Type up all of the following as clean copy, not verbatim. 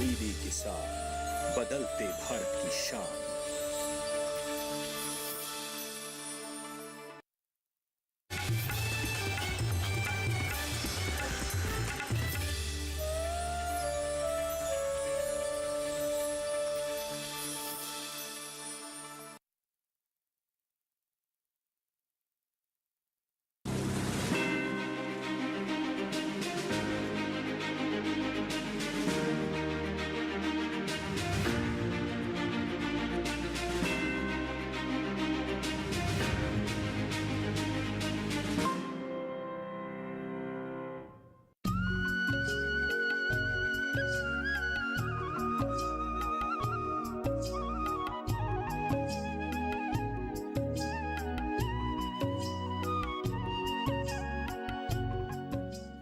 DD किसान, बदलते भारत की शान।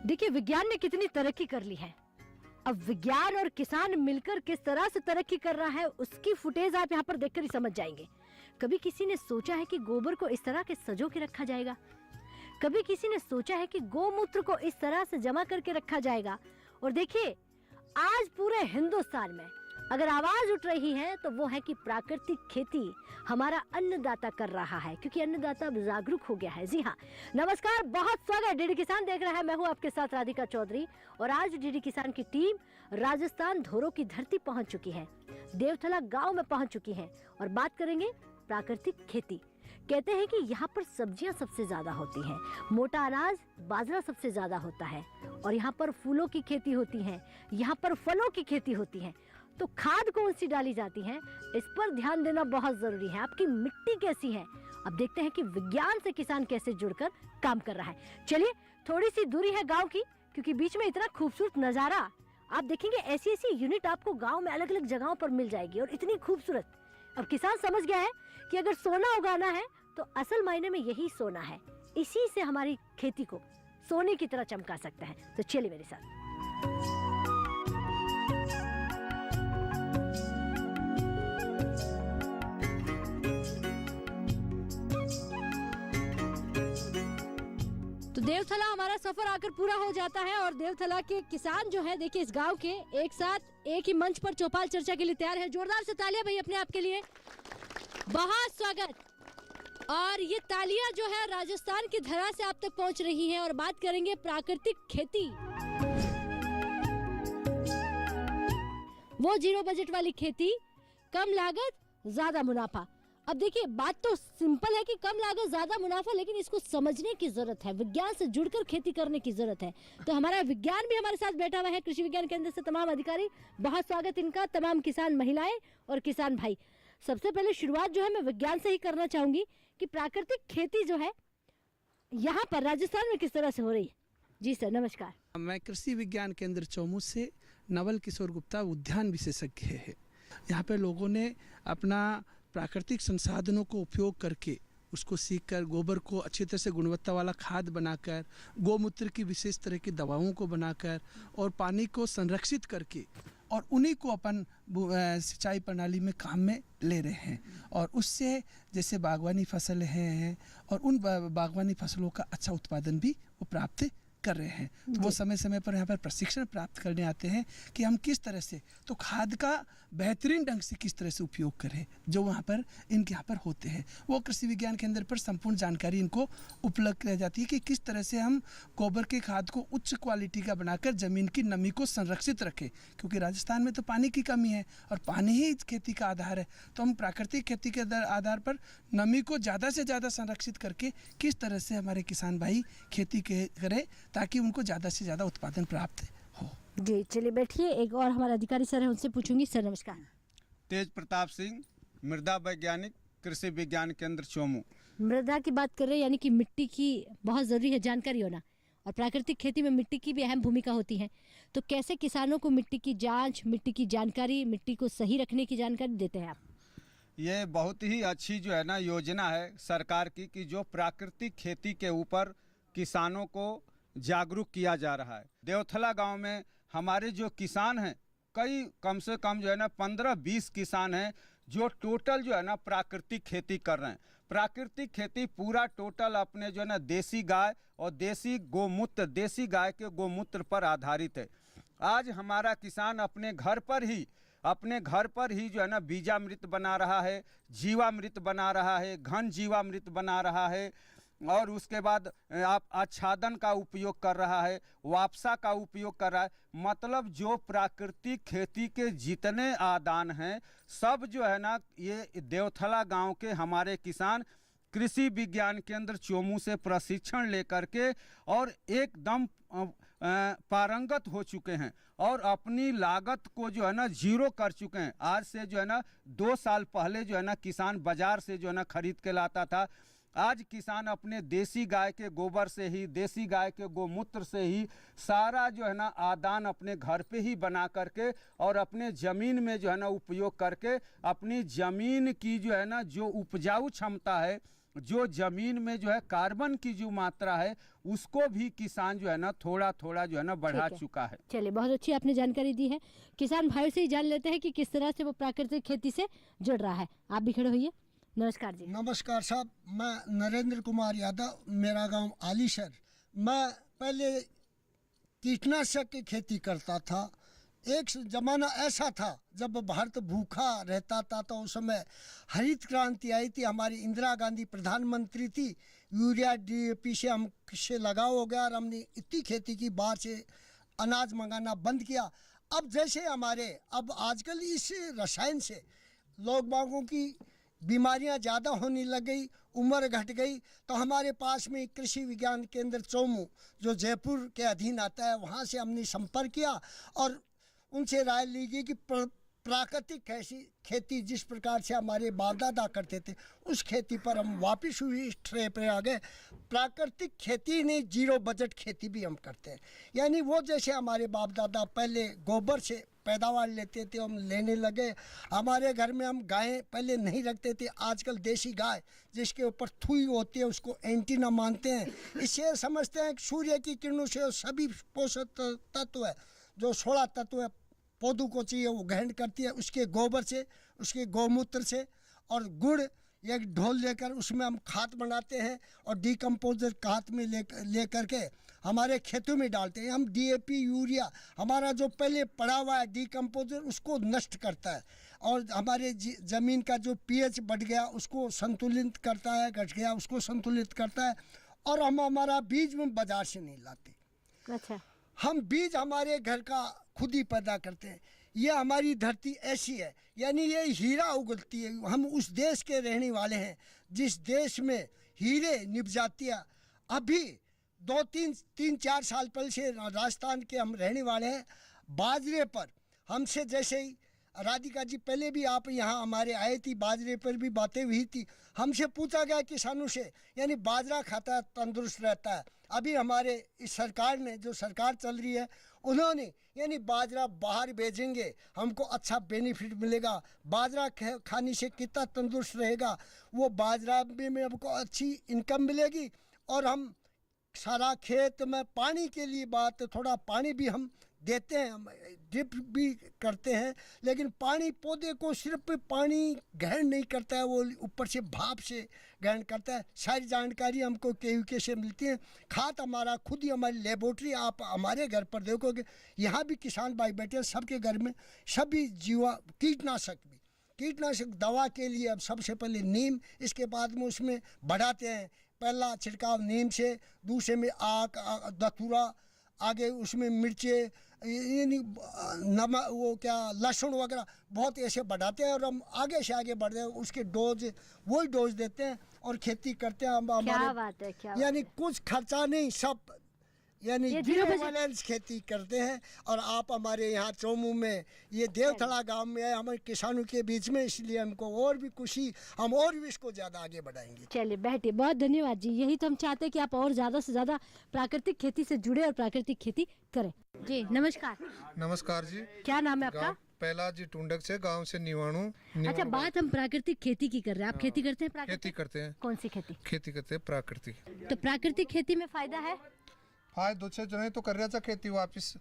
देखिए विज्ञान ने कितनी तरक्की कर ली है। अब विज्ञान और किसान मिलकर किस तरह से तरक्की कर रहा है उसकी फुटेज आप यहाँ पर देखकर ही समझ जाएंगे। कभी किसी ने सोचा है कि गोबर को इस तरह के सजो के रखा जाएगा, कभी किसी ने सोचा है कि गोमूत्र को इस तरह से जमा करके रखा जाएगा। और देखिए आज पूरे हिंदुस्तान में अगर आवाज उठ रही है तो वो है कि प्राकृतिक खेती हमारा अन्नदाता कर रहा है, क्योंकि अन्नदाता अब जागरूक हो गया है। जी हाँ, नमस्कार, बहुत स्वागत। डीडी किसान देख रहा है, मैं हूँ आपके साथ राधिका चौधरी। और आज डीडी किसान की टीम राजस्थान धोरो की धरती पहुँच चुकी है, देवथला गाँव में पहुँच चुकी है और बात करेंगे प्राकृतिक खेती। कहते हैं कि यहाँ पर सब्जियां सबसे ज्यादा होती हैं, मोटा अनाज बाजरा सबसे ज्यादा होता है, और यहाँ पर फूलों की खेती होती है, यहाँ पर फलों की खेती होती है। तो खाद कौन सी डाली जाती है इस पर ध्यान देना बहुत जरूरी है। आपकी मिट्टी कैसी है, अब देखते हैं कि विज्ञान से किसान कैसे जुड़कर काम कर रहा है। चलिए, थोड़ी सी दूरी है गांव की, क्योंकि बीच में इतना खूबसूरत नजारा आप देखेंगे। ऐसी ऐसी यूनिट आपको गांव में अलग अलग जगहों पर मिल जाएगी और इतनी खूबसूरत। अब किसान समझ गया है कि अगर सोना उगाना है तो असल मायने में यही सोना है, इसी से हमारी खेती को सोने की तरह चमका सकता है। तो चलिए मेरे साथ। तो देवथला हमारा सफर आकर पूरा हो जाता है और देवथला के किसान जो है, देखिए इस गांव के एक साथ एक ही मंच पर चौपाल चर्चा के लिए तैयार है। जोरदार से तालियां भाई अपने आप के लिए, बहुत स्वागत। और ये तालियां जो है राजस्थान की धरा से आप तक पहुंच रही हैं और बात करेंगे प्राकृतिक खेती। वो जीरो बजट वाली खेती, कम लागत ज्यादा मुनाफा। अब देखिए बात तो सिंपल है कि कम लागत ज्यादा मुनाफा, लेकिन इसको समझने की जरूरत है, विज्ञान से जुड़कर खेती करने की जरूरत है। तो हमारा विज्ञान भी हमारे साथ बैठा हुआ है, कृषि विज्ञान केंद्र से तमाम अधिकारी, बहुत स्वागत इनका, तमाम किसान महिलाएं और किसान भाई। सबसे पहले शुरुआत जो है मैं विज्ञान से ही करना चाहूंगी कि प्राकृतिक खेती जो है यहाँ पर राजस्थान में किस तरह से हो रही है। जी सर, नमस्कार। मैं कृषि विज्ञान केंद्र चौमू से नवल किशोर गुप्ता, उद्यान विशेषज्ञ है। यहाँ पे लोगों ने अपना प्राकृतिक संसाधनों को उपयोग करके उसको सीखकर गोबर को अच्छी तरह से गुणवत्ता वाला खाद बनाकर, गोमूत्र की विशेष तरह की दवाओं को बनाकर और पानी को संरक्षित करके और उन्हीं को अपन सिंचाई प्रणाली में काम में ले रहे हैं। और उससे जैसे बागवानी फसल हैं और उन बागवानी फसलों का अच्छा उत्पादन भी वो प्राप्त कर रहे हैं। तो वो समय समय पर यहाँ पर प्रशिक्षण प्राप्त करने आते हैं कि हम किस तरह से तो खाद का बेहतरीन ढंग से किस तरह से उपयोग करें, जो वहाँ पर इनके यहाँ पर होते हैं। वो कृषि विज्ञान केंद्र पर संपूर्ण जानकारी इनको उपलब्ध रह जाती है कि किस तरह से हम गोबर के खाद को उच्च क्वालिटी का बनाकर ज़मीन की नमी को संरक्षित रखें, क्योंकि राजस्थान में तो पानी की कमी है और पानी ही खेती का आधार है। तो हम प्राकृतिक खेती के आधार पर नमी को ज़्यादा से ज़्यादा संरक्षित करके किस तरह से हमारे किसान भाई खेती करें ताकि उनको ज़्यादा से ज़्यादा उत्पादन प्राप्त हो। जी चलिए बैठिए, एक और हमारे अधिकारी सर है, उनसे पूछूंगी। सर नमस्कार। तेज प्रताप सिंह, मृदा वैज्ञानिक, कृषि विज्ञान केंद्र चौमू। मृदा की बात कर रहे हैं, यानी कि मिट्टी की बहुत ज़रूरी है जानकारी होना, और प्राकृतिक खेती में मिट्टी की भी अहम भूमिका होती है। तो कैसे किसानों को मिट्टी की जांच, मिट्टी की जानकारी, मिट्टी को सही रखने की जानकारी देते हैं आप? ये बहुत ही अच्छी जो है ना योजना है सरकार की कि जो प्राकृतिक खेती के ऊपर किसानों को जागरूक किया जा रहा है। देवथला गांव में हमारे जो किसान हैं, कम से कम जो है ना 15-20 किसान हैं जो टोटल जो है ना प्राकृतिक खेती कर रहे हैं। प्राकृतिक खेती पूरा टोटल अपने जो है ना देसी गाय और देसी गोमूत्र, देसी गाय के गोमूत्र पर आधारित है। आज हमारा किसान अपने घर पर ही जो है ना बीजामृत बना रहा है, जीवामृत बना रहा है, घन जीवामृत बना रहा है, और उसके बाद आप आच्छादन का उपयोग कर रहा है, वापसा का उपयोग कर रहा है। मतलब जो प्राकृतिक खेती के जितने आदान हैं सब जो है ना ये देवथला गांव के हमारे किसान कृषि विज्ञान केंद्र चोमू से प्रशिक्षण लेकर के और एकदम पारंगत हो चुके हैं और अपनी लागत को जो है ना जीरो कर चुके हैं। आज से जो है ना 2 साल पहले जो है ना किसान बाजार से जो है ना खरीद के लाता था, आज किसान अपने देसी गाय के गोबर से ही, देसी गाय के गोमूत्र से ही सारा जो है ना आदान अपने घर पे ही बना करके और अपने ज़मीन में जो है ना उपयोग करके अपनी ज़मीन की जो है ना जो उपजाऊ क्षमता है, जो ज़मीन में जो है कार्बन की जो मात्रा है, उसको भी किसान जो है ना थोड़ा थोड़ा जो है ना बढ़ा चुका है। चलिए, बहुत अच्छी आपने जानकारी दी है। किसान भाई से ही जान लेते हैं कि किस तरह से वो प्राकृतिक खेती से जुड़ रहा है। आप भी खड़े होइए। नमस्कार जी। नमस्कार साहब, मैं नरेंद्र कुमार यादव, मेरा गांव आलीसर। मैं पहले कीटनाशक की खेती करता था। एक ज़माना ऐसा था जब भारत भूखा रहता था, तो उस समय हरित क्रांति आई थी, हमारी इंदिरा गांधी प्रधानमंत्री थी। यूरिया DAP से हमसे लगाव हो गया और हमने इतनी खेती की, बाहर से अनाज मंगाना बंद किया। अब जैसे अब आजकल इस रसायन से लोग बागों की बीमारियां ज़्यादा होने लग गई, उम्र घट गई, तो हमारे पास में कृषि विज्ञान केंद्र चोमू जो जयपुर के अधीन आता है, वहाँ से हमने संपर्क किया और उनसे राय ली गई कि प्राकृतिक खेती जिस प्रकार से हमारे बाप दादा करते थे उस खेती पर हम वापस हुई ट्रे पे आ गए। प्राकृतिक खेती नहीं, जीरो बजट खेती भी हम करते हैं। यानी वो जैसे हमारे बाप दादा पहले गोबर से पैदावार लेते थे, हम लेने लगे। हमारे घर में हम गायें पहले नहीं रखते थे, आजकल देसी गाय जिसके ऊपर थुई होती है उसको एंटीना मानते हैं। इससे समझते हैं कि सूर्य की किरणों से सभी पोषक तत्व है, जो 16 तत्व है पौधों को चाहिए वो ग्रहण करती है, उसके गोबर से, उसके गौमूत्र से। और गुड़ एक ढोल लेकर उसमें हम खाद बनाते हैं और डीकम्पोजर खाद में ले करके हमारे खेतों में डालते हैं। हम DAP यूरिया हमारा जो पहले पड़ा हुआ है डीकम्पोजर उसको नष्ट करता है और हमारे ज़मीन का जो pH बढ़ गया उसको संतुलित करता है, घट गया उसको संतुलित करता है। और हम हमारा बीज में बाजार से नहीं लाते। अच्छा, हम बीज हमारे घर का खुद ही पैदा करते हैं। ये हमारी धरती ऐसी है, यानी ये हीरा उगलती है। हम उस देश के रहने वाले हैं जिस देश में हीरे निपजातियाँ अभी 2-3-4 साल पहले से राजस्थान के हम रहने वाले हैं। बाजरे पर हमसे जैसे ही राधिका जी पहले भी आप यहाँ हमारे आए थी, बाजरे पर भी बातें हुई थी। हमसे पूछा गया किसानों से, यानी बाजरा खाता है तंदुरुस्त रहता है। अभी हमारे इस सरकार ने, जो सरकार चल रही है, उन्होंने यानी बाजरा बाहर भेजेंगे, हमको अच्छा बेनिफिट मिलेगा। बाजरा खाने से कितना तंदुरुस्त रहेगा, वो बाजरा में हमको अच्छी इनकम मिलेगी। और हम सारा खेत में पानी के लिए बात, थोड़ा पानी भी हम देते हैं, हम ड्रिप भी करते हैं, लेकिन पानी पौधे को सिर्फ पानी ग्रहण नहीं करता है, वो ऊपर से भाप से ग्रहण करता है। सारी जानकारी हमको KUK से मिलती है। खाद हमारा खुद ही, हमारी लेबोरेटरी, आप हमारे घर पर देखोगे यहाँ भी किसान भाई बैठे हैं, सबके घर में सभी कीटनाशक दवा के लिए अब सबसे पहले नीम, इसके बाद में उसमें बढ़ाते हैं। पहला छिड़काव नीम से, दूसरे में आक, धतूरा, आगे उसमें मिर्चे, यानी नमक, वो क्या लहसुन वगैरह बहुत ऐसे बढ़ाते हैं और हम आगे से आगे बढ़ते हैं। उसके डोज वही डोज देते हैं और खेती करते हैं हम। क्या बात है, क्या यानी कुछ खर्चा नहीं, सब यानी जीरो बैलेंस खेती करते हैं। और आप हमारे यहाँ चोमू में ये देवथला गांव में है, हमारे किसानों के बीच में, इसलिए हमको और भी खुशी, हम और भी इसको ज़्यादा आगे बढ़ाएंगे। चलिए बैठिए, बहुत धन्यवाद जी। यही तो हम चाहते हैं कि आप और ज़्यादा से ज़्यादा प्राकृतिक खेती से जुड़े और प्राकृतिक खेती करें। जी नमस्कार। नमस्कार जी। क्या नाम है आपका? पहला जी टुंडक से, गांव से निवाणु। अच्छा, बात हम प्राकृतिक खेती की कर रहे हैं। आप खेती करते हैं? प्राकृतिक खेती करते हैं। कौन सी खेती? खेती करते हैं प्राकृतिक। तो प्राकृतिक खेती में फायदा है? फायदा से जो है तो कर रहा था खेती वापिस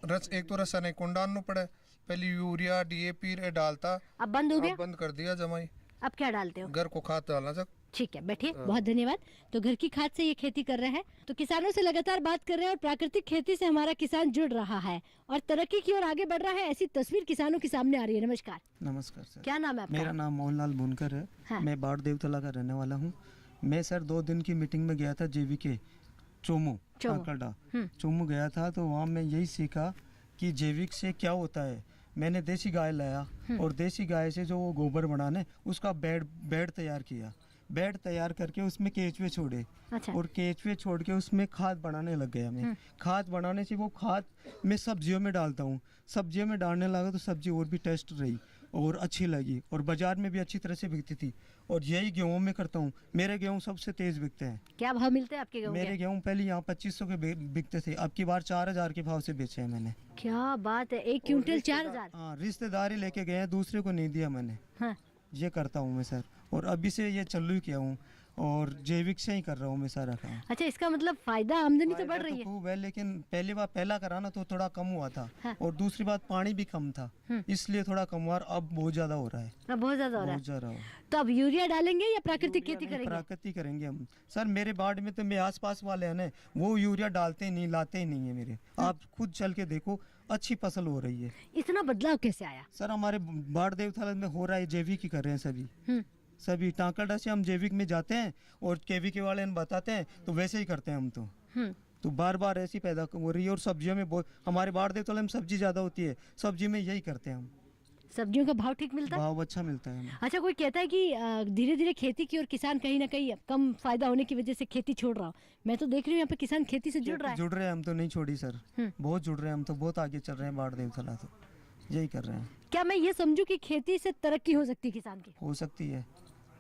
एक तो रसा नहीं कौन डालना पड़े, पहले यूरिया DAP डालता, अब बंद हो गया? बंद कर दिया जमाई। अब क्या डालते हो? घर को खाद डालना था, ठीक है, बैठिए। बहुत धन्यवाद। तो घर की खाद से ये खेती कर रहे हैं, तो किसानों से लगातार बात कर रहे हैं और प्राकृतिक खेती से हमारा किसान जुड़ रहा है और तरक्की की ओर आगे बढ़ रहा है, ऐसी तस्वीर किसानों के सामने आ रही है। नमस्कार। नमस्कार सर। क्या नाम है आपका? मेरा नाम मोहनलाल बुनकर है। हाँ। मैं बाढ़ देवतला का रहने वाला हूँ। मैं सर 2 दिन की मीटिंग में गया था JVK चोमू काकड़ा चोमू गया था, तो वहाँ मैं यही सीखा कि जैविक से क्या होता है। मैंने देसी गाय लाया और देसी गाय से जो वो गोबर बनाने उसका बेड तैयार किया। बेड तैयार करके उसमें केचुए छोड़े। अच्छा। और केचुए छोड़ के उसमें खाद बनाने लग गया मैं। खाद बनाने से वो खाद मैं सब्जियों में डालता हूँ। सब्जियों में डालने लगा तो सब्जी और भी टेस्ट रही और अच्छी लगी और बाजार में भी अच्छी तरह से बिकती थी। और यही गेहूँ में करता हूँ। मेरे गेहूँ सबसे तेज बिकते हैं। क्या भाव मिलते हैं आपके गेहूं मेरे के? गेहूँ पहले यहाँ 2500 के बिकते थे, अब की बार 4000 के भाव से बेचे हैं मैंने। क्या बात है, 1 क्विंटल 4000? हाँ, रिश्तेदारी लेके गए हैं, दूसरे को नहीं दिया मैंने। हाँ। ये करता हूँ मैं सर, और अभी से ये चालू ही किया हूँ और जैविक से ही कर रहा हूँ मैं सारा काम। अच्छा, इसका मतलब फायदा, आमदनी तो बढ़ फायदा रही है। खूब है, लेकिन पहला कराना तो थोड़ा कम हुआ था। हाँ। और दूसरी बात पानी भी कम था, इसलिए थोड़ा कम हुआ। अब बहुत ज्यादा हो रहा है, अब बहुत ज्यादा हो रहा बहुत है। ज्यादा हो। तो अब यूरिया डालेंगे या प्राकृतिक खेती करेंगे? प्राकृतिक करेंगे हम सर। मेरे बाड़ में तो मेरे आसपास वाले हैं ना, वो यूरिया डालते ही नहीं, लाते ही नहीं है मेरे। आप खुद चल के देखो, अच्छी फसल हो रही है। इतना बदलाव कैसे आया? सर हमारे बाढ़ देवथला में हो रहा है, जैविक ही कर रहे हैं सभी। टांकड़ा से हम जैविक में जाते हैं और KVK वाले हम बताते हैं तो वैसे ही करते हैं हम तो बार बार ऐसी पैदा हो रही है। और सब्जियों में हमारे बाढ़ देवतला में सब्जी ज़्यादा होती है, सब्जी में यही करते हैं हम। सब्जियों का भाव ठीक मिलता है? भाव अच्छा मिलता है हमें। अच्छा, कोई कहता है कि धीरे धीरे खेती की और किसान कहीं ना कहीं कम फायदा होने की वजह से खेती छोड़ रहा हूँ। मैं तो देख रही हूँ यहाँ पे किसान खेती से जुड़ रहा है। जुड़ रहे हैं हम तो, नहीं छोड़ी सर, बहुत जुड़ रहे हैं हम तो, बहुत आगे चल रहे हैं। बाढ़ देवतला तो यही कर रहे हैं। क्या मैं ये समझूं कि खेती से तरक्की हो सकती है किसान की? हो सकती है।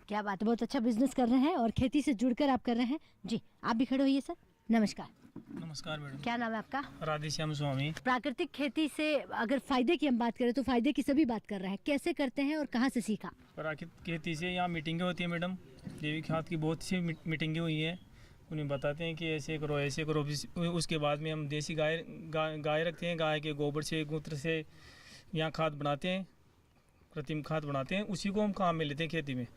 क्या बात है, बहुत अच्छा बिजनेस कर रहे हैं और खेती से जुड़कर आप कर रहे हैं। जी, आप भी खड़े होइए सर। नमस्कार। नमस्कार मैडम। क्या नाम है आपका? राधेश्याम स्वामी। प्राकृतिक खेती से अगर फायदे की हम बात करें तो फायदे की सभी बात कर रहे हैं, कैसे करते हैं और कहाँ से सीखा? प्राकृतिक खेती से यहाँ मीटिंगें होती है मैडम, जैविक खाद की बहुत सी मीटिंगें हुई हैं। उन्हें बताते हैं कि ऐसे करो ऐसे करो। उसके बाद में हम देसी गाय रखते हैं, गाय के गोबर से मूत्र से यहाँ खाद बनाते हैं, कृत्रिम खाद बनाते हैं। उसी को हम काम में लेते हैं खेती में।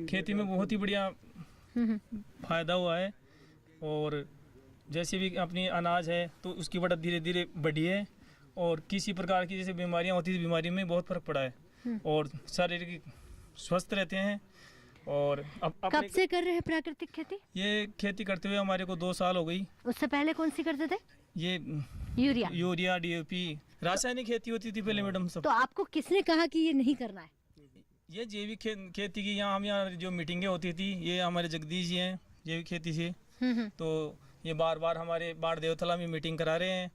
खेती में बहुत ही बढ़िया फायदा हुआ है। और जैसे भी अपनी अनाज है तो उसकी बढ़त धीरे धीरे बढ़ी है। और किसी प्रकार की जैसे बीमारियां होती थी, बीमारी में बहुत फर्क पड़ा है और शारीरिक स्वस्थ रहते हैं। और कब से कर रहे हैं प्राकृतिक खेती? ये खेती करते हुए हमारे को 2 साल हो गई। उससे पहले कौन सी करते थे? ये यूरिया DAP रासायनिक खेती होती थी पहले मैडम सब। तो आपको किसने कहा कि ये नहीं करना है? ये जैविक खेती की यहाँ जो मीटिंगें होती थी, ये हमारे जगदीश जी हैं जैविक खेती से। तो ये बार बार हमारे बाढ़ देवतला में मीटिंग करा रहे हैं।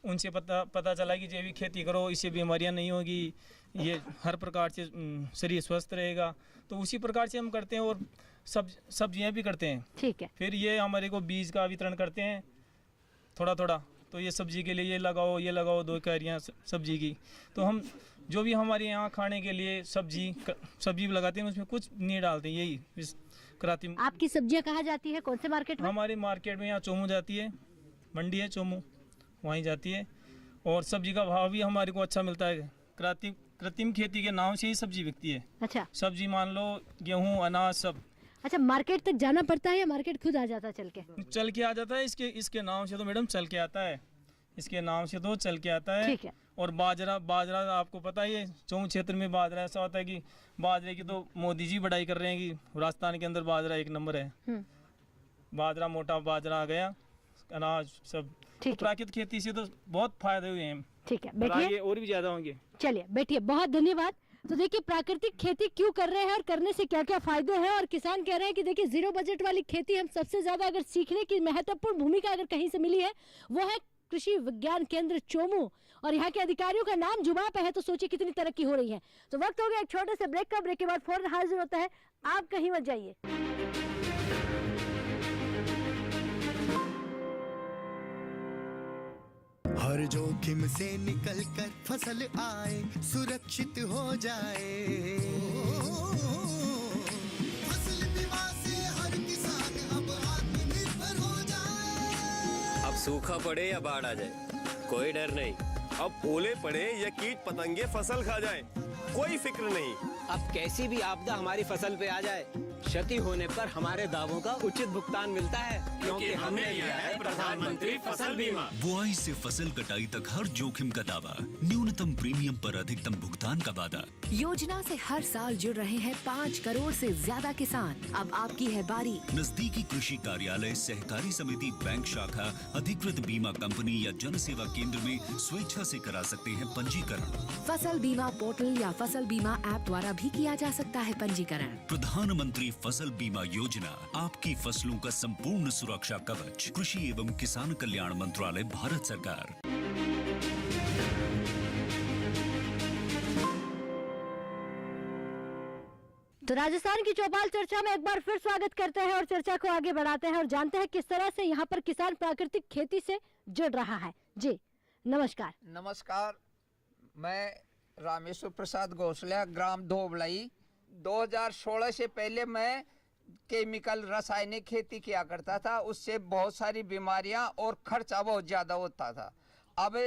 उनसे पता चला कि जैविक खेती करो, इससे बीमारियां नहीं होगी, ये हर प्रकार से शरीर स्वस्थ रहेगा। तो उसी प्रकार से हम करते हैं और सब्जियां भी करते हैं। ठीक है। फिर ये हमारे को बीज का वितरण करते हैं थोड़ा थोड़ा। तो ये सब्जी के लिए ये लगाओ 2 क्यारियाँ सब्जी की। तो हम जो भी हमारे यहाँ खाने के लिए सब्जी भी लगाते हैं, उसमें कुछ नहीं डालते, यही कृत्रिम। आपकी सब्जियां कहाँ जाती है, कौन से मार्केट में? हमारे मार्केट में यहाँ चोमू जाती है, मंडी है चोमू, वहीं जाती है। और सब्जी का भाव भी हमारे को अच्छा मिलता है। कृत्रिम खेती के नाम से ही सब्जी बिकती है। अच्छा। सब्जी मान लो गेहूँ अनाज सब। अच्छा, मार्केट तक जाना पड़ता है या मार्केट खुद आ जाता है चल के आ जाता है? इसके नाम से तो मैडम चल के आता है, इसके नाम से तो चल के आता है। ठीक है। और बाजरा आपको पता ही है, चोमू क्षेत्र में बाजरा ऐसा होता है कि बाजरे की तो मोदी जी बढ़ाई कर रहे हैं कि राजस्थान के अंदर बाजरा 1 नंबर है। बाजरा, मोटा बाजरा आ गया, अनाज सब। तो प्राकृतिक खेती से तो बहुत फायदे हुए हैं। ठीक है, बैठिए। और भी ज्यादा होंगे। चलिए बैठिए, बहुत धन्यवाद। तो देखिए प्राकृतिक खेती क्यों कर रहे हैं और करने से क्या क्या फायदे हैं। और किसान कह रहे हैं कि देखिए जीरो बजट वाली खेती हम सबसे ज्यादा अगर सीखने की महत्वपूर्ण भूमिका अगर कहीं से मिली है वो है कृषि विज्ञान केंद्र चोमू। और यहाँ के अधिकारियों का नाम जुबान पे है, तो सोचिए कितनी तरक्की हो रही है। तो वक्त हो गया एक छोटे से ब्रेक का। ब्रेक के बाद फौरन हाजिर होता है, आप कहीं मत जाइए। हर जोखिम से निकल कर फसल आए, सुरक्षित हो जाए। फसल बीमा से हर किसान अब आत्मनिर्भर हो जाए। अब सूखा पड़े या बाढ़ आ जाए, कोई डर नहीं। अब ओले पड़े या कीट पतंगे फसल खा जाए, कोई फिक्र नहीं। अब कैसी भी आपदा हमारी फसल पे आ जाए, क्षति होने पर हमारे दावों का उचित भुगतान मिलता है, क्योंकि हमने लिया है प्रधानमंत्री फसल बीमा। बुआई से फसल कटाई तक हर जोखिम का दावा, न्यूनतम प्रीमियम पर अधिकतम भुगतान का वादा। योजना से हर साल जुड़ रहे हैं 5 करोड़ से ज्यादा किसान। अब आपकी है बारी। नजदीकी कृषि कार्यालय, सहकारी समिति, बैंक शाखा, अधिकृत बीमा कंपनी या जन सेवा केंद्र में स्वेच्छा से करा सकते हैं पंजीकरण। फसल बीमा पोर्टल या फसल बीमा ऐप द्वारा भी किया जा सकता है पंजीकरण। प्रधानमंत्री फसल बीमा योजना, आपकी फसलों का संपूर्ण सुरक्षा कवच। कृषि एवं किसान कल्याण मंत्रालय, भारत सरकार। तो राजस्थान की चौपाल चर्चा में एक बार फिर स्वागत करते हैं और चर्चा को आगे बढ़ाते हैं और जानते हैं किस तरह से यहाँ पर किसान प्राकृतिक खेती से जुड़ रहा है। जी नमस्कार। नमस्कार, मैं रामेश्वर प्रसाद घोसला, ग्राम धोबलाई। 2016 से पहले मैं केमिकल रासायनिक खेती किया करता था, उससे बहुत सारी बीमारियां और खर्चा बहुत ज़्यादा होता था। अब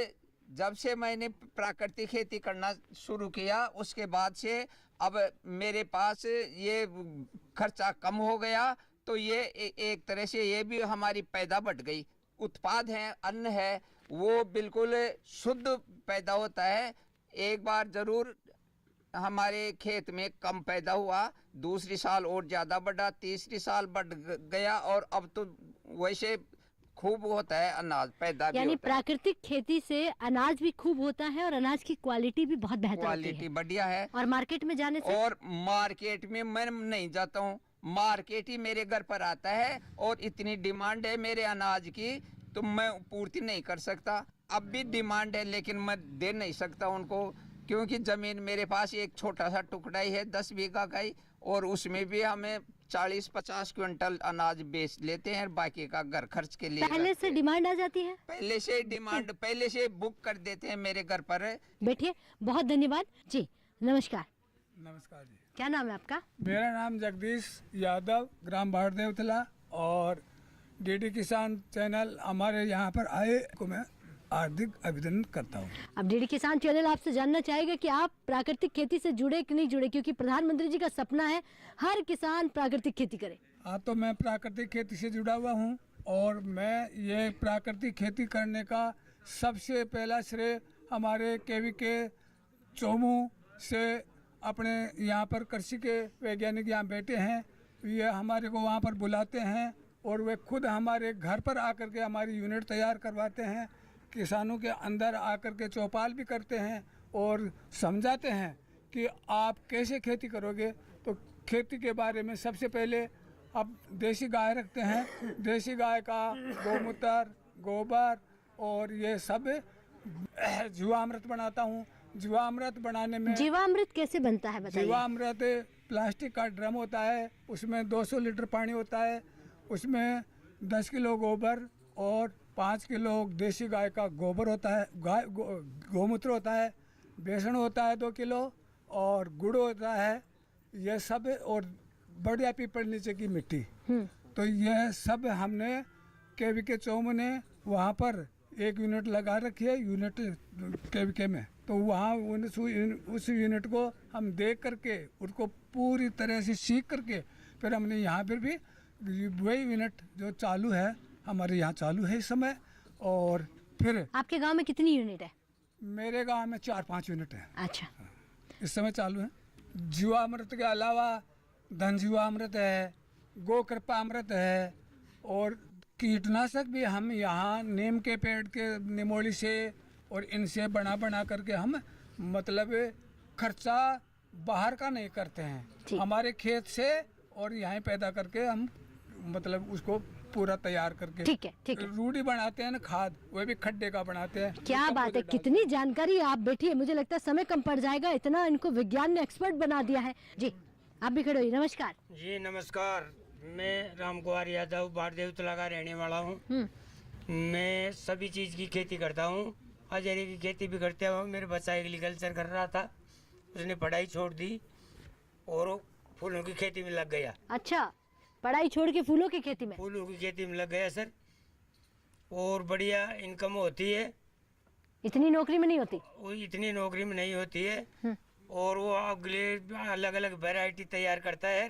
जब से मैंने प्राकृतिक खेती करना शुरू किया, उसके बाद से अब मेरे पास ये खर्चा कम हो गया, तो ये एक तरह से ये भी हमारी पैदा बढ़ गई। उत्पाद है, अन्न है, वो बिल्कुल शुद्ध पैदा होता है। एक बार ज़रूर हमारे खेत में कम पैदा हुआ, दूसरी साल और ज़्यादा बढ़ा, तीसरी साल बढ़ गया और अब तो वैसे खूब होता है अनाज पैदा भी। यानी प्राकृतिक खेती से अनाज भी खूब होता है और अनाज की क्वालिटी भी बहुत बेहतर होती है। क्वालिटी बढ़िया है। और मार्केट में जाने से, और मार्केट में मैं नहीं जाता हूँ, मार्केट ही मेरे घर पर आता है और इतनी डिमांड है मेरे अनाज की, तो मैं पूर्ति नहीं कर सकता। अब भी डिमांड है लेकिन मैं दे नहीं सकता उनको, क्योंकि ज़मीन मेरे पास एक छोटा सा टुकड़ा ही है 10 बीघा का ही, और उसमें भी हमें 40-50 क्विंटल अनाज बेच लेते हैं, बाकी का घर खर्च के लिए। पहले से डिमांड आ जाती है? पहले से डिमांड, पहले से बुक कर देते हैं मेरे घर पर। बैठिए, बहुत धन्यवाद जी। नमस्कार। नमस्कार जी। क्या नाम है आपका? मेरा नाम जगदीश यादव, ग्राम भारदेवतला, और डीडी किसान चैनल हमारे यहाँ पर आए को मैं हार्दिक अभिनंदन करता हूँ। अब डीडी किसान चैनल आपसे जानना चाहेगा कि आप प्राकृतिक खेती से जुड़े कि नहीं जुड़े, क्योंकि प्रधानमंत्री जी का सपना है हर किसान प्राकृतिक खेती करे। हाँ, तो मैं प्राकृतिक खेती से जुड़ा हुआ हूँ और मैं ये प्राकृतिक खेती करने का सबसे पहला श्रेय हमारे केवीके चोमू से, अपने यहाँ पर कृषि के वैज्ञानिक यहाँ बैठे हैं, ये हमारे को वहाँ पर बुलाते हैं और वे खुद हमारे घर पर आकर के हमारी यूनिट तैयार करवाते हैं। किसानों के अंदर आकर के चौपाल भी करते हैं और समझाते हैं कि आप कैसे खेती करोगे। तो खेती के बारे में सबसे पहले अब देसी गाय रखते हैं, देसी गाय का गोमूत्र, गोबर और ये सब जीवामृत बनाता हूँ। जीवामृत बनाने में, जीवामृत कैसे बनता है बताइए? जीवामृत प्लास्टिक का ड्रम होता है, उसमें 200 लीटर पानी होता है, उसमें 10 किलो गोबर और 5 किलो देसी गाय का गोबर होता है, गोमूत्र होता है, बेसन होता है 2 किलो और गुड़ होता है, ये सब, और बढ़िया पीपल नीचे की मिट्टी। तो यह सब हमने केवीके चौमू ने वहाँ पर एक यूनिट लगा रखी है, यूनिट केवीके में। तो वहाँ उस यूनिट को हम देख करके उसको पूरी तरह से सीख करके फिर हमने यहाँ पर भी वही यूनिट जो चालू है हमारे यहाँ चालू है इस समय। और फिर आपके गांव में कितनी यूनिट है? मेरे गांव में 4-5 यूनिट है। अच्छा, इस समय चालू है। जीवामृत के अलावा धन जीवामृत है, गो कृपामृत है, और कीटनाशक भी हम यहाँ नीम के पेड़ के निमोली से और इनसे बना करके हम मतलब खर्चा बाहर का नहीं करते हैं, हमारे खेत से और यहाँ पैदा करके हम मतलब उसको पूरा तैयार करके। ठीक है, ठीक है। रूढ़ी बनाते हैं ना, खाद, वो भी खड्डे का बनाते हैं। क्या बात है, कितनी जानकारी। आप बैठिए, मुझे लगता है समय कम पड़ जाएगा, इतना इनको विज्ञान ने एक्सपर्ट बना दिया है। जी आप भी खड़े होइए। नमस्कार जी। नमस्कार, मैं राम कुमार यादव भारदेवतला का रहने वाला हूँ। मैं सभी चीज़ की खेती करता हूँ, अजरे की खेती भी करता हूँ। मेरे बच्चा एग्रीकल्चर कर रहा था, उसने पढ़ाई छोड़ दी और फूलों की खेती में लग गया। अच्छा, पढ़ाई छोड़ के फूलों की खेती में? फूलों की खेती में लग गया सर, और बढ़िया इनकम होती है। इतनी नौकरी में नहीं होती? वो इतनी नौकरी में नहीं होती है। और वो अगले अलग अलग वैरायटी तैयार करता है,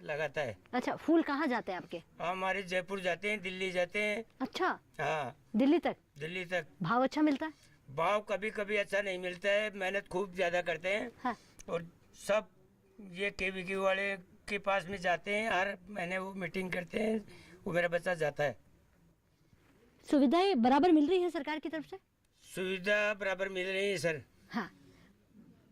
लगाता है। अच्छा, फूल कहाँ जाते हैं आपके? हमारे जयपुर जाते हैं, दिल्ली जाते हैं। अच्छा, हाँ, दिल्ली तक? दिल्ली तक। भाव अच्छा मिलता है? भाव कभी कभी अच्छा नहीं मिलता है, मेहनत खूब ज्यादा करते हैं। हाँ। और सब ये KVK वाले के पास में जाते हैं, हर महीने वो मीटिंग करते हैं, वो मेरा बच्चा जाता है। सुविधाएं बराबर मिल रही है सरकार की तरफ से? सुविधा बराबर मिल रही है सर। हाँ,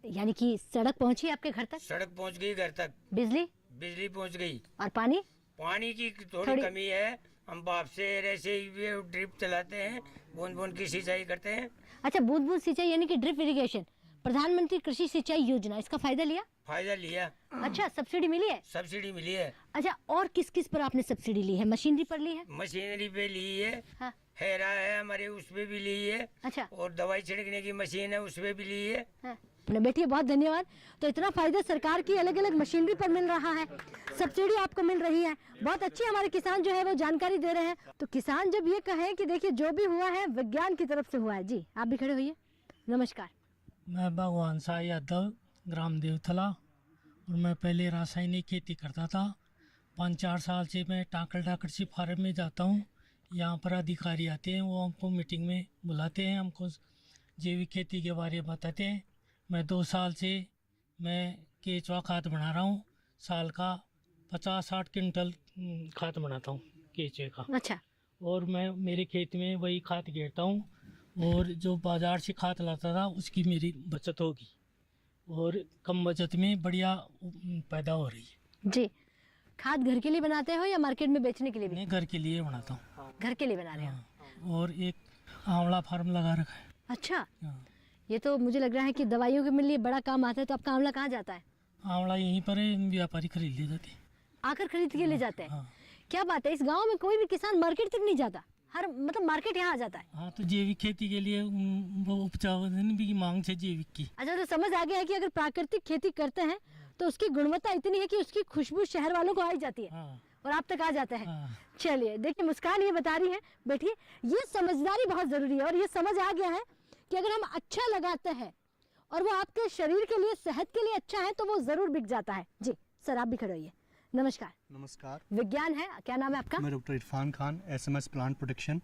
यानी कि सड़क पहुंची आपके घर तक? सड़क पहुंच गई घर तक। बिजली? बिजली पहुंच गई। और पानी? पानी की थोड़ी कमी है, हम बाप से ऐसे ही ड्रिप चलाते हैं, बूंद बूंद की सिंचाई करते हैं। अच्छा, बूंद बूंद सिंचाई यानी कि ड्रिप इरिगेशन, प्रधानमंत्री कृषि सिंचाई योजना, इसका फायदा लिया? फायदा लिया। अच्छा, सब्सिडी मिली है? सब्सिडी मिली है। अच्छा, और किस किस पर आपने सब्सिडी ली है? मशीनरी पर ली है? मशीनरी पे ली है। हाँ। हेरा है हमारे, उस पे भी ली है। अच्छा। और दवाई छिड़कने की मशीन है, उस पे भी ली है। हाँ। बैठिए, बहुत धन्यवाद। तो इतना फायदा सरकार की अलग अलग मशीनरी पर मिल रहा है, सब्सिडी आपको मिल रही है, बहुत अच्छी हमारे किसान जो है वो जानकारी दे रहे हैं। तो किसान जब ये कहें कि देखिए जो भी हुआ है विज्ञान की तरफ से हुआ है। जी, आप भी खड़े होइए। नमस्कार। मैं भगवान शाह यादव, ग्राम देवथला, और मैं पहले रासायनिक खेती करता था। 5-4 साल से मैं टांकलडा कृषि फार्म में जाता हूँ। यहाँ पर अधिकारी आते हैं, वो हमको मीटिंग में बुलाते हैं, हमको जैविक खेती के बारे में बताते हैं। मैं 2 साल से मैं केचुआ खाद बना रहा हूँ, साल का 50-60 क्विंटल खाद बनाता हूँ केचुए का। अच्छा। और मैं मेरे खेत में वही खाद गिरता हूँ, और जो बाज़ार से खाद लाता था उसकी मेरी बचत होगी, और कम बचत में बढ़िया पैदा हो रही है। जी, खाद घर के लिए बनाते हो या मार्केट में बेचने के लिए भी? मैं घर के लिए बनाता हूँ। घर के लिए बना रहे हो? और एक आंवला फार्म लगा रखा है। अच्छा, ये तो मुझे लग रहा है कि दवाइयों के लिए बड़ा काम आता है। तो आपका आंवला कहाँ जाता है? आंवला यहीं पर व्यापारी खरीद ले जाते हैं, आकर खरीद के ले जाते हैं। क्या बात है, इस गांव में कोई भी किसान मार्केट तक नहीं जाता, हर मतलब मार्केट यहाँ आ जाता है। हाँ, तो जैविक खेती के लिए वो उपजाऊ की मांग है जैविक की। अच्छा, तो समझ आ गया है कि अगर प्राकृतिक खेती करते हैं तो उसकी गुणवत्ता इतनी है कि उसकी खुशबू शहर वालों को आ ही जाती है। और आप तक आ जाता है। चलिए, देखिए मुस्कान ये बता रही है, बैठिए, ये समझदारी बहुत जरूरी है। और ये समझ आ गया है कि अगर हम अच्छा लगाते हैं और वो आपके शरीर के लिए, सेहत के लिए अच्छा है, तो वो जरूर बिक जाता है। जी सर, आप भी खड़े होइए। नमस्कार। नमस्कार। विज्ञान है, क्या नाम है आपका? मैं doctor Irfan Khan, SMS plant protection.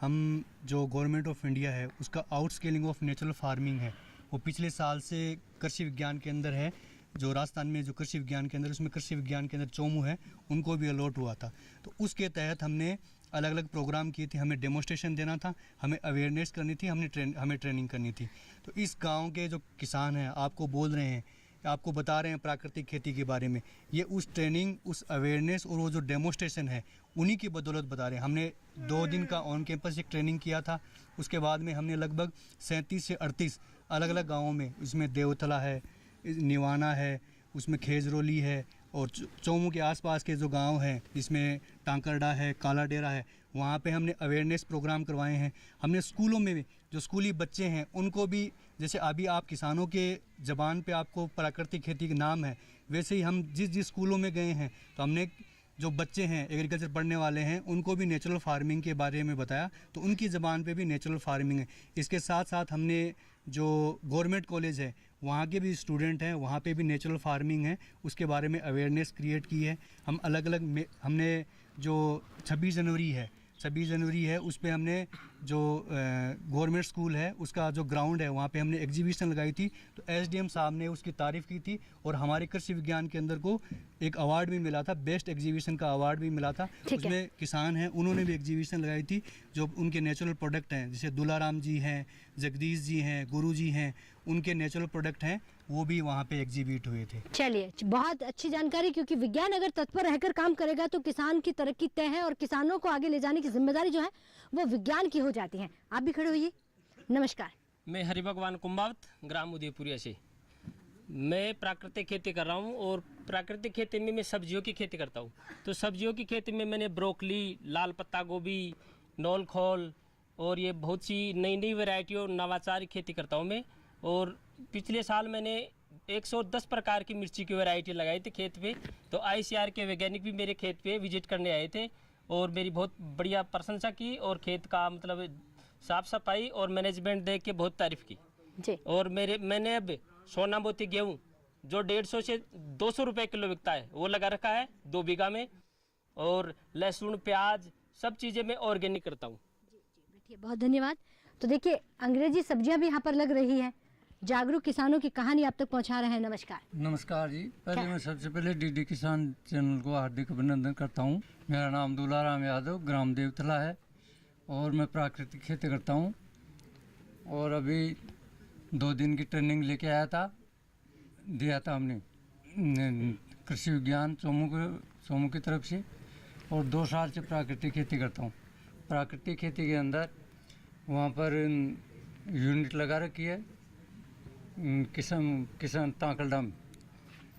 हम जो गवर्नमेंट ऑफ इंडिया है उसका आउटस्केलिंग ऑफ नेचुरल फार्मिंग है, वो पिछले साल से कृषि विज्ञान के अंदर है। जो राजस्थान में जो कृषि विज्ञान केंद्र, उसमें कृषि विज्ञान केंद्र चोमू है, उनको भी अलॉट हुआ था। तो उसके तहत हमने अलग अलग प्रोग्राम किए थे। हमें डेमोस्ट्रेशन देना था, हमें अवेयरनेस करनी थी, हमें ट्रेनिंग करनी थी। तो इस गांव के जो किसान हैं आपको बोल रहे हैं, आपको बता रहे हैं प्राकृतिक खेती के बारे में, ये उस ट्रेनिंग, उस अवेयरनेस और वो जो डेमोस्ट्रेशन है उन्हीं की बदौलत बता रहे हैं। हमने 2 दिन का ऑन कैंपस एक ट्रेनिंग किया था। उसके बाद में हमने लगभग 37 से 38 अलग अलग गाँवों में, इसमें देवथला है, निवाना है, उसमें खेजरोली है, और चोमू के आसपास के जो गांव हैं जिसमें टांकरडा है, काला डेरा है, वहाँ पे हमने अवेयरनेस प्रोग्राम करवाए हैं। हमने स्कूलों में भी जो स्कूली बच्चे हैं उनको भी, जैसे अभी आप किसानों के ज़बान पे आपको प्राकृतिक खेती का नाम है, वैसे ही हम जिस स्कूलों में गए हैं तो हमने जो बच्चे हैं एग्रीकल्चर पढ़ने वाले हैं उनको भी नेचुरल फार्मिंग के बारे में बताया, तो उनकी ज़बान पे भी नेचुरल फार्मिंग है। इसके साथ साथ हमने जो गवर्नमेंट कॉलेज है वहाँ के भी स्टूडेंट हैं, वहाँ पे भी नेचुरल फार्मिंग है, उसके बारे में अवेयरनेस क्रिएट की है। हम अलग अलग हमने जो 26 जनवरी है उस पर हमने जो गवर्नमेंट स्कूल है उसका जो ग्राउंड है वहाँ पे हमने एग्जीबिशन लगाई थी। तो SDM साहब ने उसकी तारीफ़ की थी, और हमारे कृषि विज्ञान के अंदर को एक अवार्ड भी मिला था, बेस्ट एग्जीबिशन का अवार्ड भी मिला था। उसमें किसान हैं उन्होंने भी एग्जीबिशन लगाई थी, जो उनके नेचुरल प्रोडक्ट हैं, जैसे दुलाराम जी हैं, जगदीश जी हैं, गुरु जी हैं, उनके नेचुरल प्रोडक्ट हैं, वो भी वहाँ पे एग्जीबिट हुए थे। चलिए, बहुत अच्छी जानकारी, क्योंकि विज्ञान अगर तत्पर रहकर काम करेगा तो किसान की तरक्की तय है, और किसानों को आगे ले जाने की जिम्मेदारी जो है वो विज्ञान की हो जाती है। आप भी खड़े होइए। नमस्कार। मैं हरिभगवान कुंभावत, ग्राम उदयपुरिया से। मैं प्राकृतिक खेती कर रहा हूँ, और प्राकृतिक खेती में मैं सब्जियों की खेती करता हूँ। तो सब्जियों की खेती में मैंने ब्रोकली, लाल पत्ता गोभी, नौल खोल, और ये बहुत सी नई नई वैरायटी और नवाचार खेती करता हूँ मैं। और पिछले साल मैंने 110 प्रकार की मिर्ची की वैरायटी लगाई थी खेत पे। तो ICR के वैज्ञानिक भी मेरे खेत पे विजिट करने आए थे, और मेरी बहुत बढ़िया प्रशंसा की, और खेत का मतलब साफ सफाई और मैनेजमेंट देख के बहुत तारीफ की जी। और मैंने अब सोना मोती गेहूँ जो 150 से 200 रुपए किलो बिकता है वो लगा रखा है 2 बीघा में। और लहसुन प्याज सब चीज़ें मैं ऑर्गेनिक करता हूँ। बहुत धन्यवाद। तो देखिए अंग्रेजी सब्जियां भी यहाँ पर लग रही है। जागरूक किसानों की कहानी आप तक पहुँचा रहे हैं। नमस्कार। नमस्कार जी। पहले मैं सबसे पहले डीडी किसान चैनल को हार्दिक अभिनंदन करता हूँ। मेरा नाम दुलाराम यादव, ग्राम देवतला है और मैं प्राकृतिक खेती करता हूँ। और अभी 2 दिन की ट्रेनिंग लेके आया था, दिया था हमने कृषि विज्ञान चोमू की तरफ से। और 2 साल से प्राकृतिक खेती करता हूँ। प्राकृतिक खेती के अंदर वहाँ पर यूनिट लगा रखी है किसान तांकलडा में,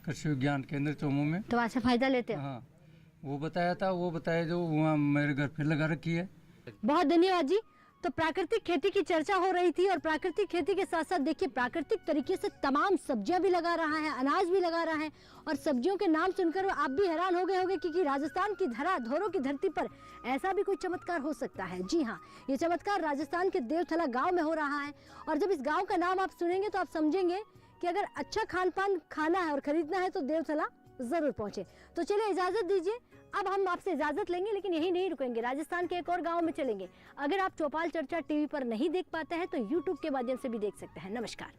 कृषि विज्ञान केंद्र चोमू में। तो वहाँ से फायदा लेते हो? हाँ, वो बताया जो वहाँ मेरे घर पे लगा रखी है। बहुत धन्यवाद जी। तो प्राकृतिक खेती की चर्चा हो रही थी और प्राकृतिक खेती के साथ साथ देखिए प्राकृतिक तरीके से तमाम सब्जियां भी लगा रहा है, अनाज भी लगा रहा है। और सब्जियों के नाम सुनकर आप भी हैरान हो गए होंगे क्योंकि राजस्थान की धरोहरों की धरती पर ऐसा भी कोई चमत्कार हो सकता है। जी हाँ, ये चमत्कार राजस्थान के देवथला गाँव में हो रहा है। और जब इस गाँव का नाम आप सुनेंगे तो आप समझेंगे कि अगर अच्छा खान पान खाना है और खरीदना है तो देवथला जरूर पहुंचे। तो चलिए इजाजत दीजिए, अब हम आपसे इजाजत लेंगे लेकिन यही नहीं रुकेंगे, राजस्थान के एक और गांव में चलेंगे। अगर आप चौपाल चर्चा टीवी पर नहीं देख पाते हैं तो यूट्यूब के माध्यम से भी देख सकते हैं। नमस्कार।